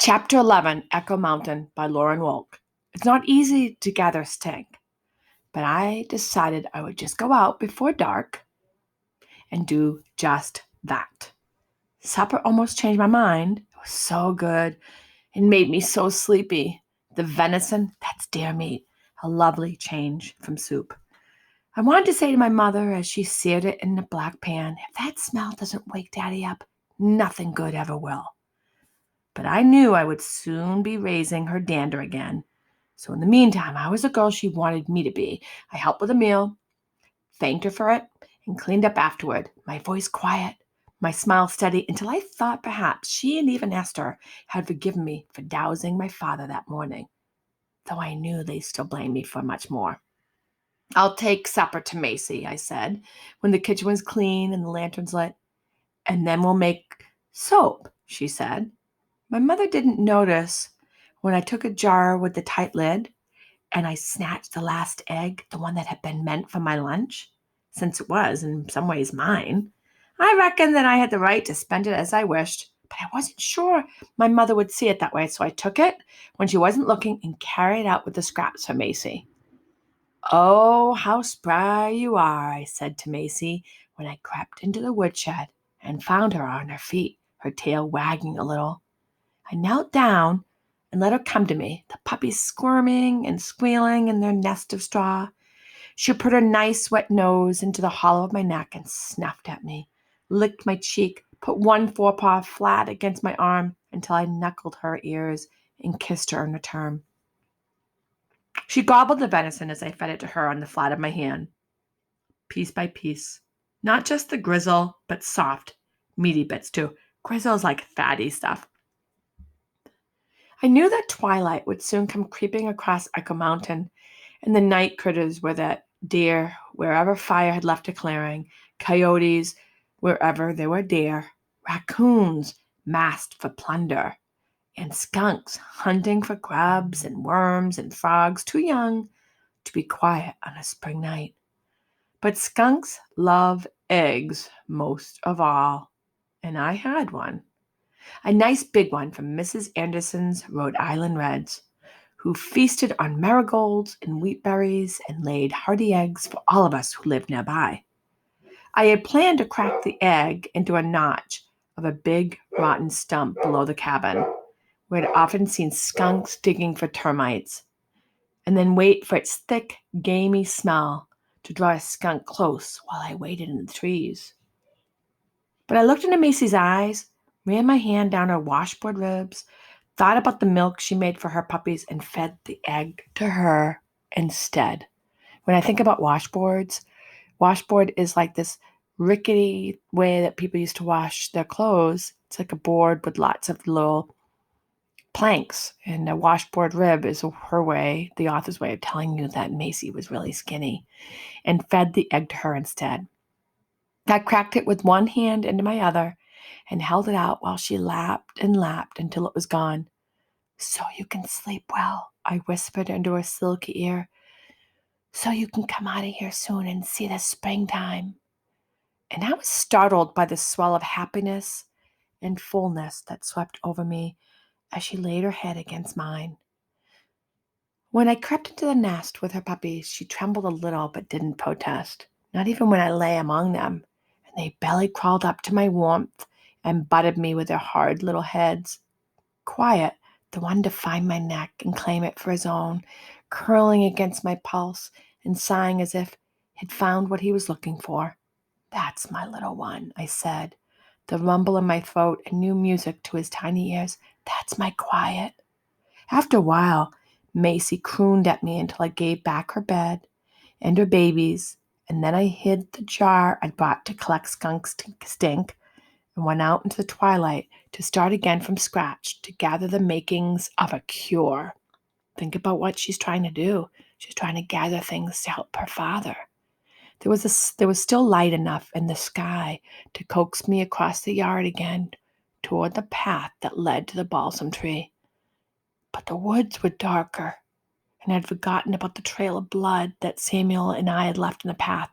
Chapter 11, Echo Mountain by Lauren Wolk. It's not easy to gather stink, but I decided I would just go out before dark and do just that. Supper almost changed my mind. It was so good. It made me so sleepy. The venison, that's deer meat, a lovely change from soup. I wanted to say to my mother as she seared it in the black pan, if that smell doesn't wake Daddy up, nothing good ever will. But I knew I would soon be raising her dander again. So in the meantime, I was the girl she wanted me to be. I helped with a meal, thanked her for it, and cleaned up afterward, my voice quiet, my smile steady, until I thought perhaps she and even Esther had forgiven me for dousing my father that morning, though I knew they still blamed me for much more. I'll take supper to Macy, I said, when the kitchen was clean and the lanterns lit. And then we'll make soap, she said. My mother didn't notice when I took a jar with the tight lid and I snatched the last egg, the one that had been meant for my lunch, since it was in some ways mine. I reckoned that I had the right to spend it as I wished, but I wasn't sure my mother would see it that way, so I took it when she wasn't looking and carried it out with the scraps for Macy. Oh, how spry you are, I said to Macy when I crept into the woodshed and found her on her feet, her tail wagging a little. I knelt down and let her come to me, the puppies squirming and squealing in their nest of straw. She put her nice wet nose into the hollow of my neck and snuffed at me, licked my cheek, put one forepaw flat against my arm until I knuckled her ears and kissed her in return. She gobbled the venison as I fed it to her on the flat of my hand, piece by piece. Not just the grizzle, but soft, meaty bits too. Grizzle's like fatty stuff. I knew that twilight would soon come creeping across Echo Mountain, and the night critters were that deer wherever fire had left a clearing, coyotes wherever there were deer, raccoons masked for plunder, and skunks hunting for grubs and worms and frogs too young to be quiet on a spring night. But skunks love eggs most of all, and I had one. A nice big one from Mrs. Anderson's Rhode Island Reds, who feasted on marigolds and wheatberries and laid hearty eggs for all of us who lived nearby. I had planned to crack the egg into a notch of a big rotten stump below the cabin, where I'd often seen skunks digging for termites, and then wait for its thick, gamey smell to draw a skunk close while I waited in the trees. But I looked into Macy's eyes, ran my hand down her washboard ribs, thought about the milk she made for her puppies, and fed the egg to her instead. When I think about washboard is like this rickety way that people used to wash their clothes. It's like a board with lots of little planks, and a washboard rib is her way, the author's way of telling you that Macy was really skinny, and fed the egg to her instead. I cracked it with one hand into my other and held it out while she lapped and lapped until it was gone. So you can sleep well, I whispered into her silky ear. So you can come out of here soon and see the springtime. And I was startled by the swell of happiness and fullness that swept over me as she laid her head against mine. When I crept into the nest with her puppies, she trembled a little but didn't protest, not even when I lay among them, and they belly crawled up to my warmth and butted me with their hard little heads. Quiet, the one to find my neck and claim it for his own, curling against my pulse and sighing as if he'd found what he was looking for. That's my little one, I said, the rumble in my throat and new music to his tiny ears. That's my quiet. After a while, Macy crooned at me until I gave back her bed and her babies, and then I hid the jar I'd brought to collect skunk stink and went out into the twilight to start again from scratch to gather the makings of a cure. Think about what she's trying to do. She's trying to gather things to help her father. There was still light enough in the sky to coax me across the yard again toward the path that led to the balsam tree. But the woods were darker, and I'd forgotten about the trail of blood that Samuel and I had left in the path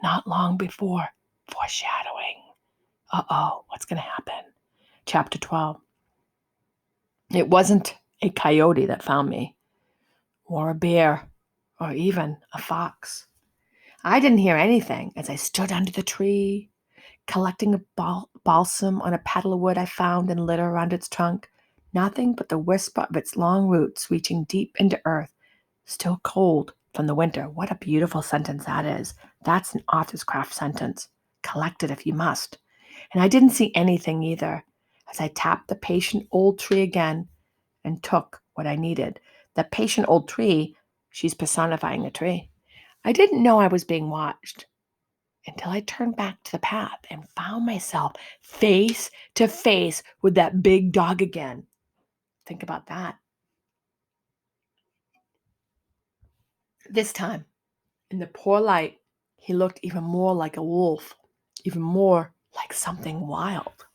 not long before. Foreshadowing. Uh-oh, what's going to happen? Chapter 12. It wasn't a coyote that found me, or a bear, or even a fox. I didn't hear anything as I stood under the tree, collecting a balsam on a paddle of wood I found in litter around its trunk. Nothing but the whisper of its long roots reaching deep into earth, still cold from the winter. What a beautiful sentence that is. That's an author's craft sentence. Collect it if you must. And I didn't see anything either as I tapped the patient old tree again and took what I needed. The patient old tree, she's personifying a tree. I didn't know I was being watched until I turned back to the path and found myself face to face with that big dog again. Think about that. This time, in the poor light, he looked even more like a wolf, even more like something wild.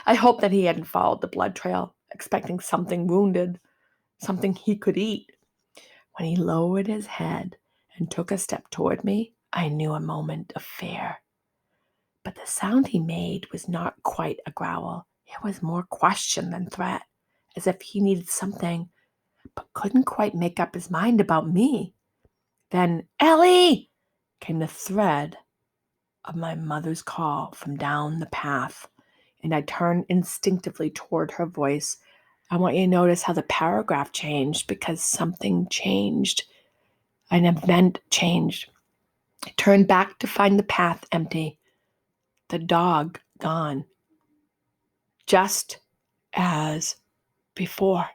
I hoped that he hadn't followed the blood trail, expecting something wounded, something he could eat. When he lowered his head and took a step toward me, I knew a moment of fear. But the sound he made was not quite a growl. It was more question than threat, as if he needed something, but couldn't quite make up his mind about me. Then, Ellie! Came the thread of my mother's call from down the path, and I turned instinctively toward her voice. I want you to notice how the paragraph changed because something changed. An event changed. I turned back to find the path empty, the dog gone, just as before.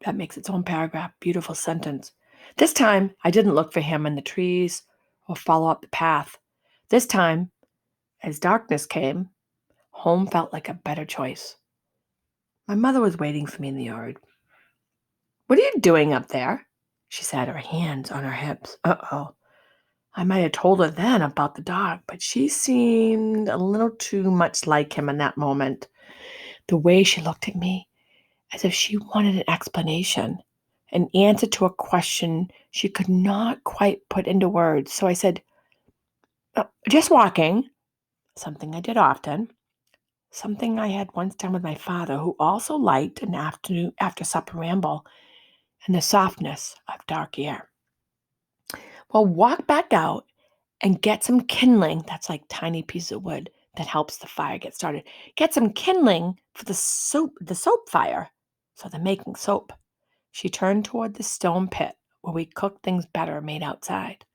That makes its own paragraph. Beautiful sentence. This time, I didn't look for him in the trees or follow up the path. This time, as darkness came, home felt like a better choice. My mother was waiting for me in the yard. What are you doing up there? She said, her hands on her hips. Uh-oh. I might have told her then about the dog, but she seemed a little too much like him in that moment. The way she looked at me, as if she wanted an explanation, an answer to a question she could not quite put into words. So I said, just walking, something I did often, something I had once done with my father, who also liked an afternoon after supper ramble and the softness of dark air. Well, walk back out and get some kindling. That's like tiny piece of wood that helps the fire get started. Get some kindling for the soap fire. So they're making soap. She turned toward the stone pit where we cooked things better made outside.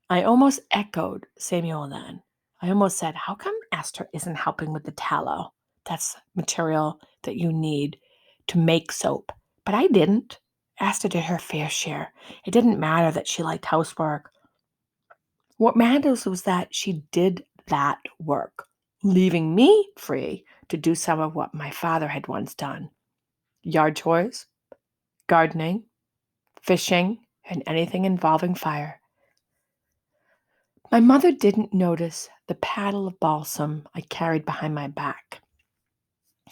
I almost echoed Samuel then. I almost said, how come Esther isn't helping with the tallow? That's material that you need to make soap. But I didn't. Esther did her fair share. It didn't matter that she liked housework. What matters was that she did that work, leaving me free to do some of what my father had once done. Yard chores, gardening, fishing, and anything involving fire. My mother didn't notice the paddle of balsam I carried behind my back.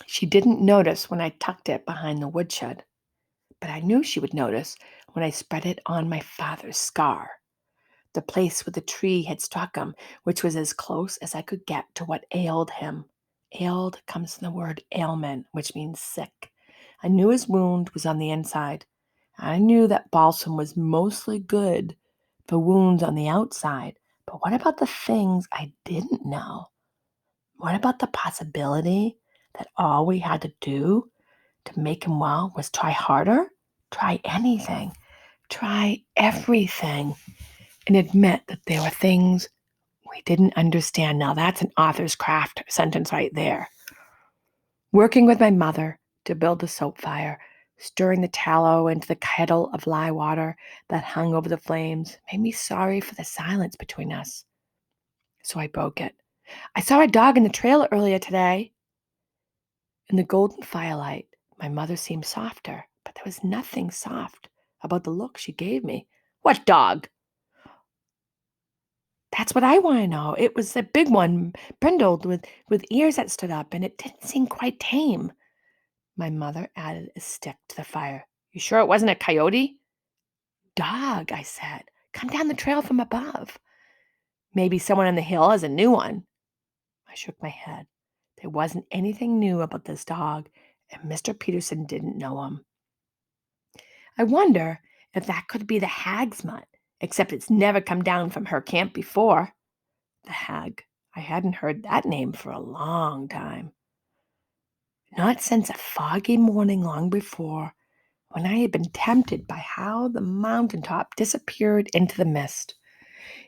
She didn't notice when I tucked it behind the woodshed, but I knew she would notice when I spread it on my father's scar, the place where the tree had struck him, which was as close as I could get to what ailed him. Ailed comes from the word ailment, which means sick. I knew his wound was on the inside. I knew that balsam was mostly good for wounds on the outside. But what about the things I didn't know? What about the possibility that all we had to do to make him well was try harder? Try anything. Try everything. And admit that there were things we didn't understand. Now, that's an author's craft sentence right there. Working with my mother to build the soap fire, stirring the tallow into the kettle of lye water that hung over the flames, made me sorry for the silence between us. So I broke it. I saw a dog in the trail earlier today. In the golden firelight, my mother seemed softer, but there was nothing soft about the look she gave me. What dog? That's what I want to know. It was a big one, brindled with ears that stood up, and it didn't seem quite tame. My mother added a stick to the fire. You sure it wasn't a coyote? Dog, I said. Come down the trail from above. Maybe someone on the hill has a new one. I shook my head. There wasn't anything new about this dog, and Mr. Peterson didn't know him. I wonder if that could be the hag's mutt, except it's never come down from her camp before. The hag. I hadn't heard that name for a long time. Not since a foggy morning long before, when I had been tempted by how the mountaintop disappeared into the mist.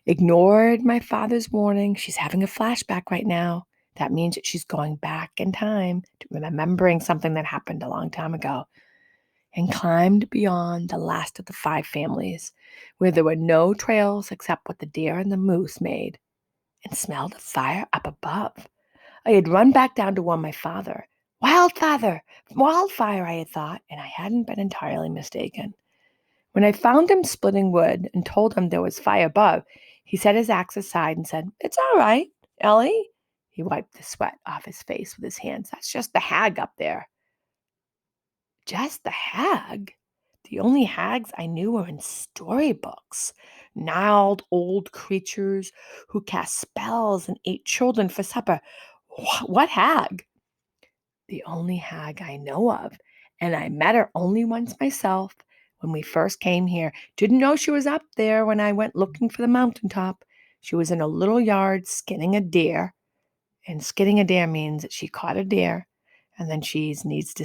Ignored my father's warning. She's having a flashback right now. That means that she's going back in time to remembering something that happened a long time ago, and climbed beyond the last of the 5 families, where there were no trails except what the deer and the moose made, and smelled a fire up above. I had run back down to warn my father. Wildfire! Wildfire, I had thought, and I hadn't been entirely mistaken. When I found him splitting wood and told him there was fire above, he set his axe aside and said, "It's all right, Ellie." He wiped the sweat off his face with his hands. "That's just the hag up there." Just the hag? The only hags I knew were in storybooks. Gnarled old creatures who cast spells and ate children for supper. What hag? The only hag I know of, and I met her only once myself when we first came here. Didn't know she was up there when I went looking for the mountaintop. She was in a little yard skinning a deer, and skinning a deer means that she caught a deer, and then she needs to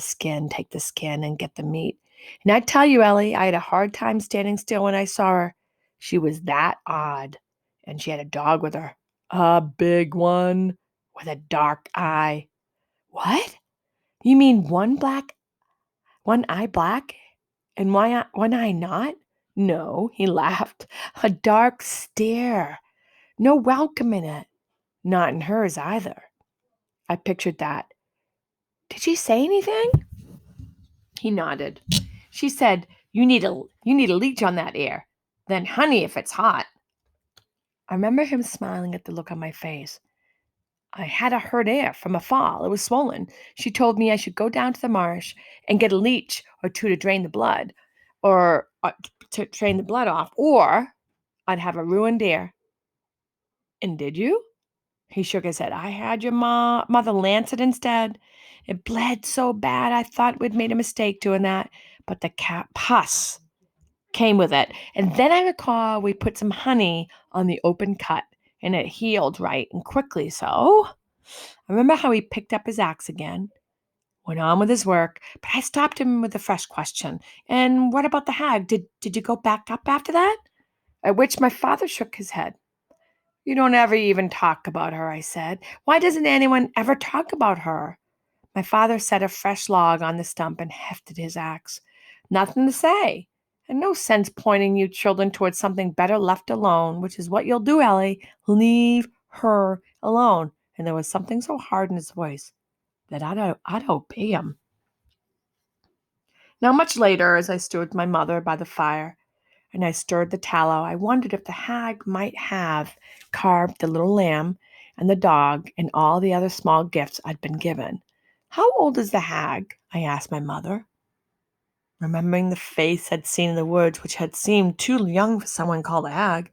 take the skin and get the meat. And I tell you, Ellie, I had a hard time standing still when I saw her. She was that odd, and she had a dog with her, a big one with a dark eye. What? You mean one eye black and one eye not? No, he laughed. A dark stare. No welcome in it. Not in hers either. I pictured that. Did she say anything? He nodded. She said, you need a leech on that ear. Then honey if it's hot. I remember him smiling at the look on my face. I had a hurt ear from a fall. It was swollen. She told me I should go down to the marsh and get a leech or two to drain the blood, or to drain the blood off, or I'd have a ruined ear. And did you? He shook his head. I had your mother lance it instead. It bled so bad I thought we'd made a mistake doing that, but the pus came with it. And then I recall we put some honey on the open cut, and it healed right and quickly. So I remember how he picked up his axe again, went on with his work, but I stopped him with a fresh question. And what about the hag? Did you go back up after that? At which my father shook his head. You don't ever even talk about her, I said. Why doesn't anyone ever talk about her? My father set a fresh log on the stump and hefted his axe. Nothing to say. And no sense pointing you children towards something better left alone, which is what you'll do, Ellie. Leave her alone. And there was something so hard in his voice that I'd obey him. Now, much later, as I stood with my mother by the fire and I stirred the tallow, I wondered if the hag might have carved the little lamb and the dog and all the other small gifts I'd been given. How old is the hag? I asked my mother, remembering the face I'd seen in the woods, which had seemed too young for someone called a hag.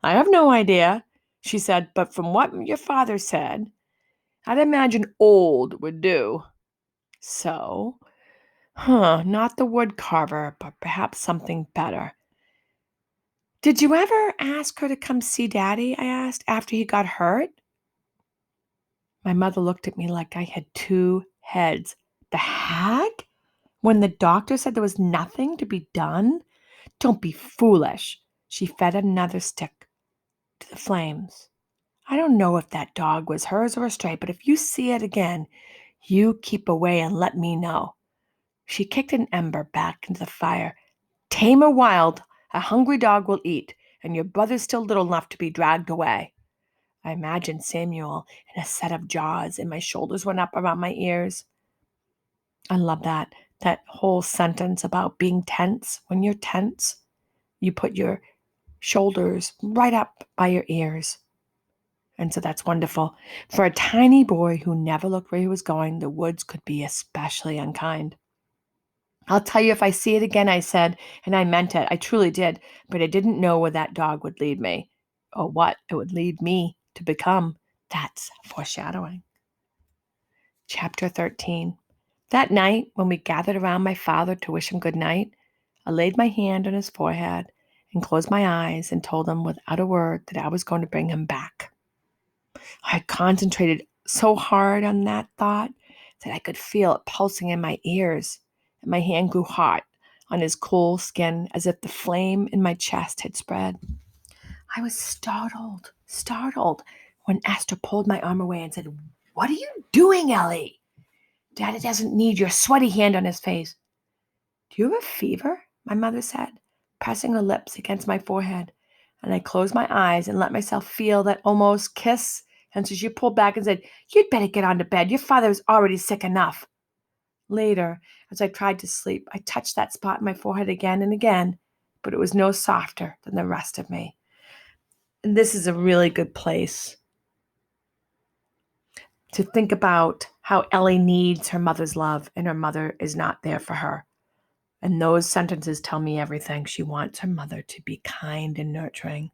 I have no idea, she said, but from what your father said, I'd imagine old would do. So, not the wood carver, but perhaps something better. Did you ever ask her to come see Daddy? I asked, after he got hurt. My mother looked at me like I had 2 heads. The hag? When the doctor said there was nothing to be done? Don't be foolish. She fed another stick to the flames. I don't know if that dog was hers or a stray, but if you see it again, you keep away and let me know. She kicked an ember back into the fire. Tame or wild, a hungry dog will eat, and your brother's still little enough to be dragged away. I imagined Samuel in a set of jaws, and my shoulders went up around my ears. I love that whole sentence about being tense. When you're tense, you put your shoulders right up by your ears. And so that's wonderful. For a tiny boy who never looked where he was going, the woods could be especially unkind. I'll tell you if I see it again, I said, and I meant it. I truly did, but I didn't know where that dog would lead me or what it would lead me to become. That's foreshadowing. Chapter 13. That night, when we gathered around my father to wish him good night, I laid my hand on his forehead and closed my eyes and told him without a word that I was going to bring him back. I had concentrated so hard on that thought that I could feel it pulsing in my ears, and my hand grew hot on his cool skin as if the flame in my chest had spread. I was startled, when Esther pulled my arm away and said, "What are you doing, Ellie? Daddy doesn't need your sweaty hand on his face." "Do you have a fever?" my mother said, pressing her lips against my forehead. And I closed my eyes and let myself feel that almost kiss. And so she pulled back and said, "You'd better get on to bed. Your father is already sick enough." Later, as I tried to sleep, I touched that spot in my forehead again and again, but it was no softer than the rest of me. And this is a really good place to think about how Ellie needs her mother's love and her mother is not there for her. And those sentences tell me everything. She wants her mother to be kind and nurturing.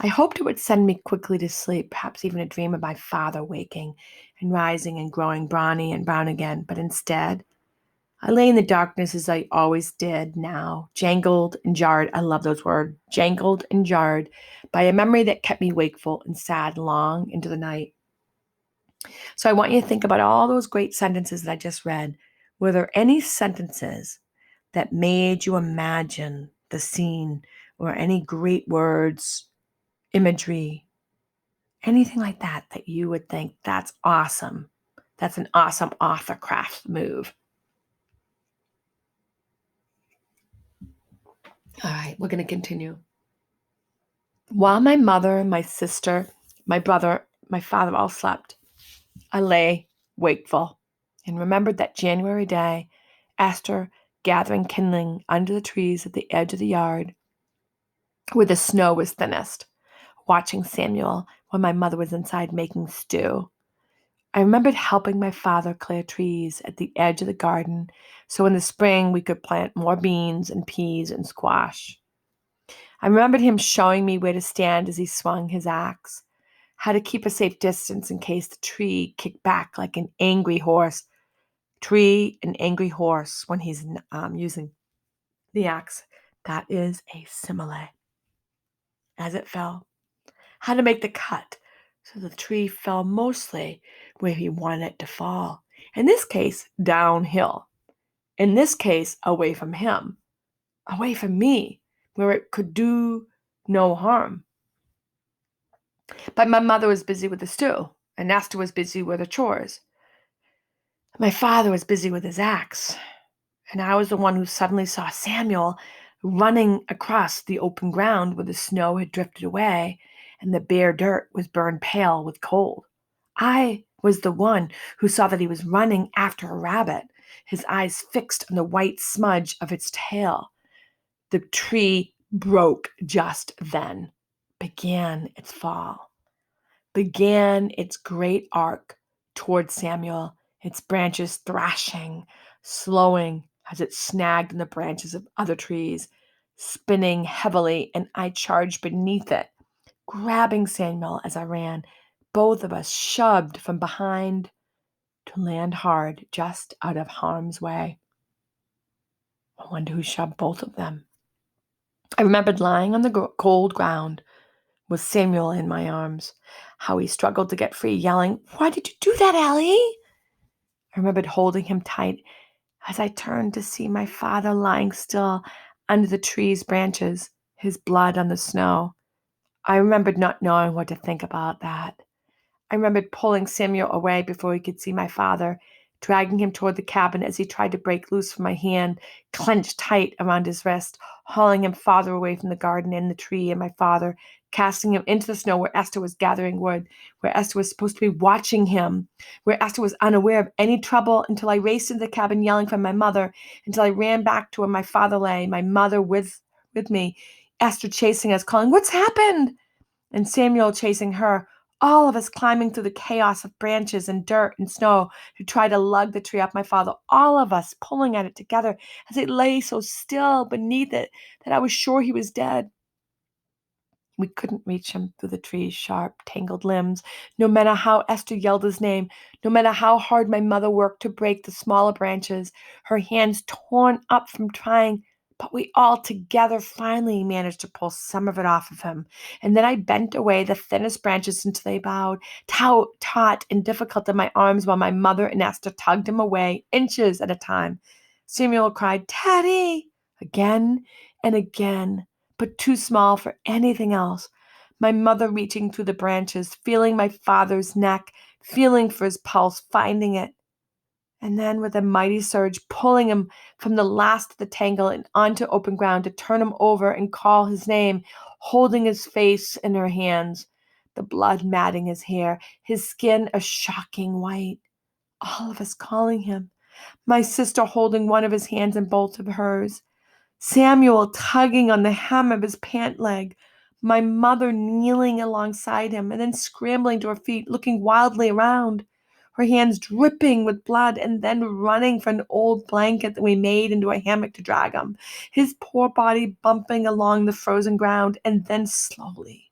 I hoped it would send me quickly to sleep, perhaps even a dream of my father waking and rising and growing brawny and brown again. But instead, I lay in the darkness as I always did now, jangled and jarred. I love those words, jangled and jarred by a memory that kept me wakeful and sad long into the night. So I want you to think about all those great sentences that I just read. Were there any sentences that made you imagine the scene, or any great words, imagery, anything like that that you would think that's awesome? That's an awesome author craft move. All right, we're going to continue. While my mother, my sister, my brother, my father all slept, I lay wakeful and remembered that January day, Esther gathering kindling under the trees at the edge of the yard where the snow was thinnest, watching Samuel when my mother was inside making stew. I remembered helping my father clear trees at the edge of the garden so in the spring we could plant more beans and peas and squash. I remembered him showing me where to stand as he swung his axe, how to keep a safe distance in case the tree kicked back like an angry horse. An angry horse when he's using the axe. That is a simile. As it fell, how to make the cut so the tree fell mostly where he wanted it to fall. In this case, downhill. In this case, away from him, away from me, where it could do no harm. But my mother was busy with the stew, and Esther was busy with her chores. My father was busy with his axe, and I was the one who suddenly saw Samuel running across the open ground where the snow had drifted away and the bare dirt was burned pale with cold. I was the one who saw that he was running after a rabbit, his eyes fixed on the white smudge of its tail. The tree broke just then, began its fall, began its great arc toward Samuel, its branches thrashing, slowing as it snagged in the branches of other trees, spinning heavily, and I charged beneath it, grabbing Samuel as I ran, both of us shoved from behind to land hard just out of harm's way. I wonder who shoved both of them. I remembered lying on the cold ground with Samuel in my arms, how he struggled to get free, yelling, "Why did you do that, Ellie?" I remembered holding him tight as I turned to see my father lying still under the tree's branches, his blood on the snow. I remembered not knowing what to think about that. I remembered pulling Samuel away before he could see my father, dragging him toward the cabin as he tried to break loose from my hand, clenched tight around his wrist, hauling him farther away from the garden and the tree and my father, casting him into the snow where Esther was gathering wood, where Esther was supposed to be watching him, where Esther was unaware of any trouble until I raced into the cabin yelling for my mother, until I ran back to where my father lay, my mother with me, Esther chasing us, calling, "What's happened?" And Samuel chasing her, all of us climbing through the chaos of branches and dirt and snow to try to lug the tree up my father, all of us pulling at it together as it lay so still beneath it that I was sure he was dead. We couldn't reach him through the tree's sharp, tangled limbs, no matter how Esther yelled his name, no matter how hard my mother worked to break the smaller branches, her hands torn up from trying. But we all together finally managed to pull some of it off of him. And then I bent away the thinnest branches until they bowed, taut and difficult in my arms, while my mother and Esther tugged him away, inches at a time. Samuel cried, "Teddy!" again and again, but too small for anything else. My mother reaching through the branches, feeling my father's neck, feeling for his pulse, finding it. And then with a mighty surge, pulling him from the last of the tangle and onto open ground to turn him over and call his name, holding his face in her hands, the blood matting his hair, his skin a shocking white. All of us calling him, my sister holding one of his hands in both of hers. Samuel tugging on the hem of his pant leg, my mother kneeling alongside him and then scrambling to her feet, looking wildly around, her hands dripping with blood, and then running for an old blanket that we made into a hammock to drag him, his poor body bumping along the frozen ground, and then slowly,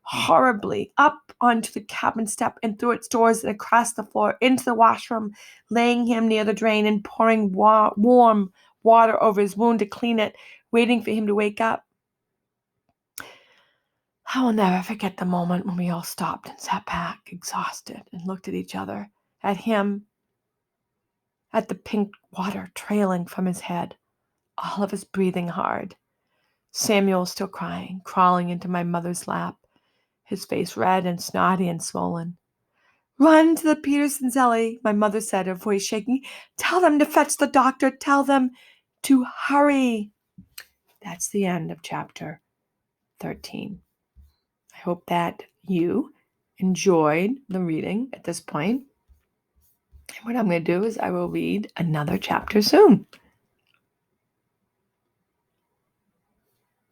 horribly, up onto the cabin step and through its doors and across the floor into the washroom, laying him near the drain and pouring warm water over his wound to clean it, waiting for him to wake up. I will never forget the moment when we all stopped and sat back, exhausted, and looked at each other, at him, at the pink water trailing from his head, all of us breathing hard. Samuel still crying, crawling into my mother's lap, his face red and snotty and swollen. "Run to the Petersons, Ellie," my mother said, her voice shaking. "Tell them to fetch the doctor. Tell them to hurry." That's the end of chapter 13. I hope that you enjoyed the reading at this point. And what I'm going to do is I will read another chapter soon.